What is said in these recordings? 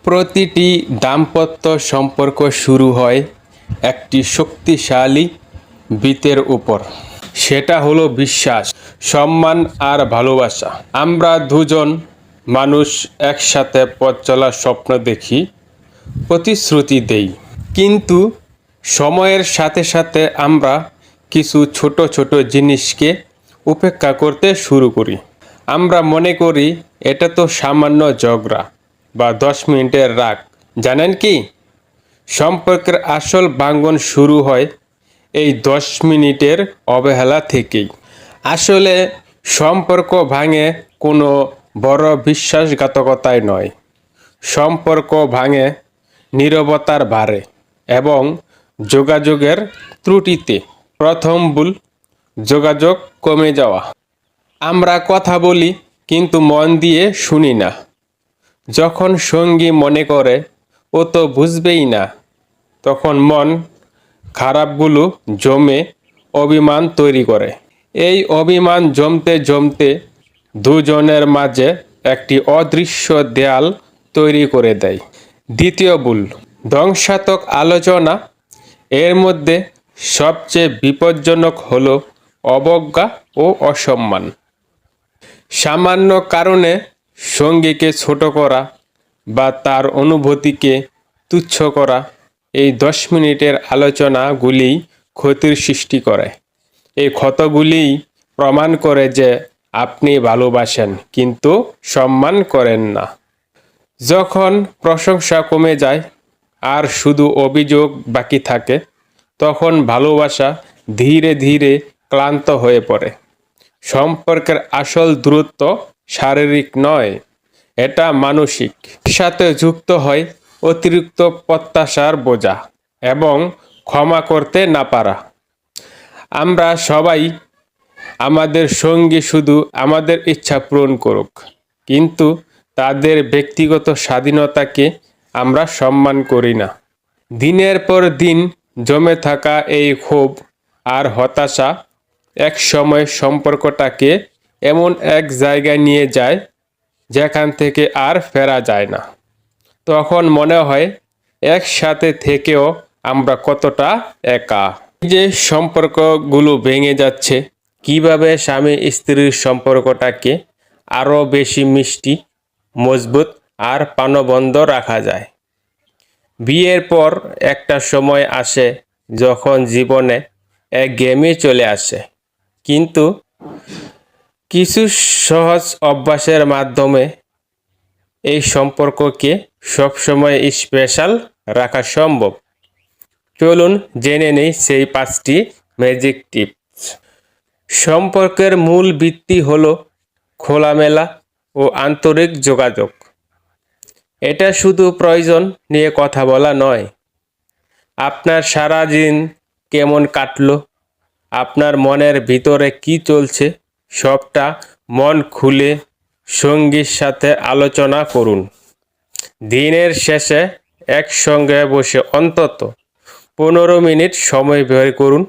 প্রতিটি দাম্পত্য সম্পর্ক শুরু হয় একটি শক্তিশালী ভিতের উপর। সেটা হলো বিশ্বাস, সম্মান আর ভালোবাসা। আমরা দুজন মানুষ একসাথে পথ চলার স্বপ্ন দেখি, প্রতিশ্রুতি দেই, কিন্তু সময়ের সাথে সাথে আমরা কিছু ছোট ছোট জিনিসকে উপেক্ষা করতে শুরু করি। আমরা মনে করি এটা তো সামান্য ঝগড়া বা 10 মিনিটের রাগ। জানেন কি, সম্পর্কের আসল ভাঙন শুরু হয় এই 10 মিনিটের অবহেলা থেকেই। আসলে সম্পর্ক ভাঙে কোনো বড় বিশ্বাসঘাতকতায় নয়, সম্পর্ক ভাঙে নীরবতার ভারে এবং যোগাযোগের ত্রুটিতে। প্রথম ভুল, যোগাযোগ কমে যাওয়া। আমরা কথা বলি কিন্তু মন দিয়ে শুনি না। যখন সঙ্গী মনে করে ও তো বুঝবেই না, তখন মন খারাপগুলো জমে অভিমান তৈরি করে। এই অভিমান জমতে জমতে দুজনের মাঝে একটি অদৃশ্য দেয়াল তৈরি করে দেয়। দ্বিতীয় ভুল, ধ্বংসাত্মক আলোচনা। এর মধ্যে সবচেয়ে বিপজ্জনক হলো অবজ্ঞা ও অসম্মান। সামান্য কারণে সঙ্গীকে ছোট করা বা তার অনুভূতিকে তুচ্ছ করা। এই 10 মিনিটের আলোচনাগুলিই ক্ষতির সৃষ্টি করে। এই ক্ষতগুলিই প্রমাণ করে যে আপনি ভালোবাসেন কিন্তু সম্মান করেন না। যখন প্রশংসা কমে যায় আর শুধু অভিযোগ বাকি থাকে, তখন ভালোবাসা ধীরে ধীরে ক্লান্ত হয়ে পড়ে। সম্পর্কের আসল দূরত্ব শারীরিক নয়, এটা মানসিক। সাথে যুক্ত হয় অতিরিক্ত প্রত্যাশার বোঝা এবং ক্ষমা করতে না পারা। আমরা সবাই আমাদের সঙ্গী শুধু আমাদের ইচ্ছা পূরণ করুক, কিন্তু তাদের ব্যক্তিগত স্বাধীনতাকে আমরা সম্মান করি না। দিনের পর দিন জমে থাকা এই ক্ষোভ আর হতাশা এক সময় সম্পর্কটাকে এমন এক জায়গায় নিয়ে যায় যেখান থেকে আর ফেরা যায় না। তখন মনে হয় একসাথে থেকেও আমরা কতটা একা। যে সম্পর্কগুলো ভেঙে যাচ্ছে, কিভাবে স্বামী স্ত্রীর সম্পর্কটাকে আরও বেশি মিষ্টি, মজবুত আর প্রাণবন্ত রাখা যায়। বিয়ের পর একটা সময় আসে যখন জীবনে একঘেয়েমি চলে আসে, কিন্তু কিছু সহজ অভ্যাসের মাধ্যমে এই সম্পর্ককে সবসময় স্পেশাল রাখা সম্ভব। চলুন জেনে নেই সেই 5টি ম্যাজিক টিপস। সম্পর্কের মূল ভিত্তি হলো খোলামেলা ও আন্তরিক যোগাযোগ। এটা শুধু প্রয়োজন নিয়ে কথা বলা নয়। আপনার সারা দিন কেমন কাটলো, আপনার মনের ভিতরে কি চলছে, সবটা মন খুলে সঙ্গীর সাথে আলোচনা করুন। দিনের শেষে একসঙ্গে বসে অন্তত 15 মিনিট সময় বের করুন,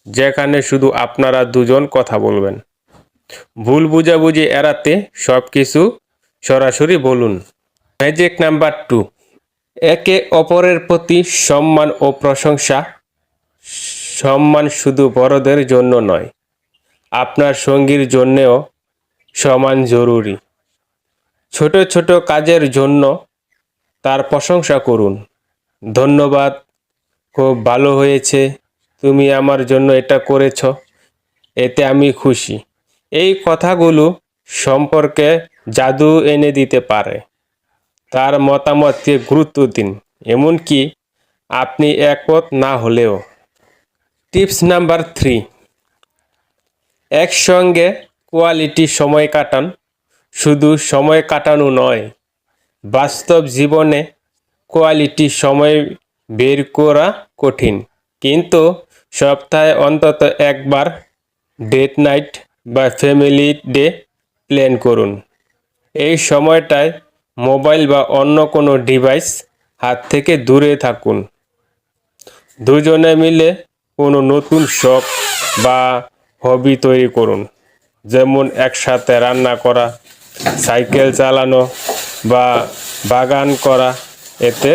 যেখানে শুধু আপনারা দুজন কথা বলবেন। ভুল বুঝাবুঝি এড়াতে সব কিছু সরাসরি বলুন। ম্যাজিক নাম্বার 2, একে অপরের প্রতি সম্মান ও প্রশংসা। সম্মান শুধু বড়দের জন্য নয়, আপনার সঙ্গীর জন্যেও সমান জরুরি। ছোট ছোট কাজের জন্য তার প্রশংসা করুন। ধন্যবাদ, খুব ভালো হয়েছে, তুমি আমার জন্য এটা করেছ, এতে আমি খুশি। এই কথাগুলো সম্পর্কে জাদু এনে দিতে পারে। তার মতামতকে গুরুত্ব দিন, এমনকি আপনি একমত না হলেও। টিপস নাম্বার 3, একসঙ্গে কোয়ালিটি সময় কাটান। শুধু সময় কাটানো নয়, বাস্তব জীবনে কোয়ালিটি সময় বের করা কঠিন, কিন্তু সপ্তাহে অন্তত একবার ডেট নাইট বা ফ্যামিলি ডে প্ল্যান করুন। এই সময়টায় মোবাইল বা অন্য কোনো ডিভাইস হাত থেকে দূরে থাকুন। দুজনে মিলে কোনো নতুন শখ বা হবি তৈরি করুন, যেমন একসাথে রান্না করা, সাইকেল চালানো বা বাগান করা। এতে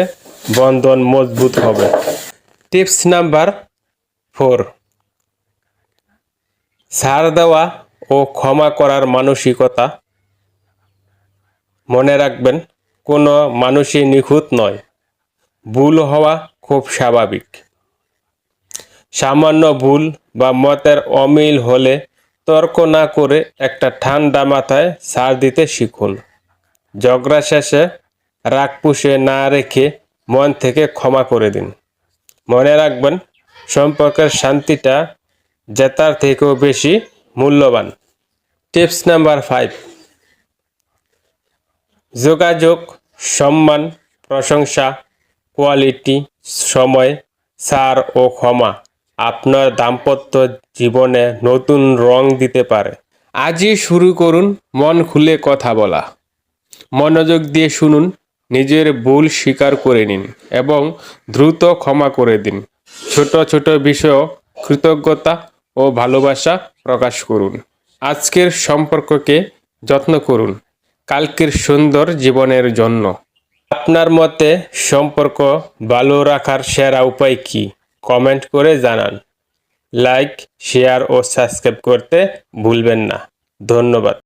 বন্ধন মজবুত হবে। টিপস নাম্বার 4, ছাড় দেওয়া ও ক্ষমা করার মানসিকতা। মনে রাখবেন, কোনো মানুষই নিখুঁত নয়, ভুল হওয়া খুব স্বাভাবিক। সামান্য ভুল বা মতের অমিল হলে তর্ক না করে একটা ঠান্ডা মাথায় ছাড় দিতে শিখুন। ঝগড়া শেষে রাগ পুষে না রেখে মন থেকে ক্ষমা করে দিন। মনে রাখবেন, সম্পর্কের শান্তিটা জেতার থেকেও বেশি মূল্যবান। টিপস নাম্বার 5, যোগাযোগ, সম্মান, প্রশংসা, কোয়ালিটি, সময়, ছাড় ও ক্ষমা আপনার দাম্পত্য জীবনে নতুন রং দিতে পারে। আজই শুরু করুন মন খুলে কথা বলা। মনোযোগ দিয়ে শুনুন, নিজের ভুল স্বীকার করে নিন এবং দ্রুত ক্ষমা করে দিন। ছোট ছোট বিষয়েও কৃতজ্ঞতা ও ভালোবাসা প্রকাশ করুন। আজকের সম্পর্ককে যত্ন করুন কালকের সুন্দর জীবনের জন্য। আপনার মতে সম্পর্ক ভালো রাখার সেরা উপায় কি? কমেন্ট করে জানান। লাইক, শেয়ার ও সাবস্ক্রাইব করতে ভুলবেন না। ধন্যবাদ।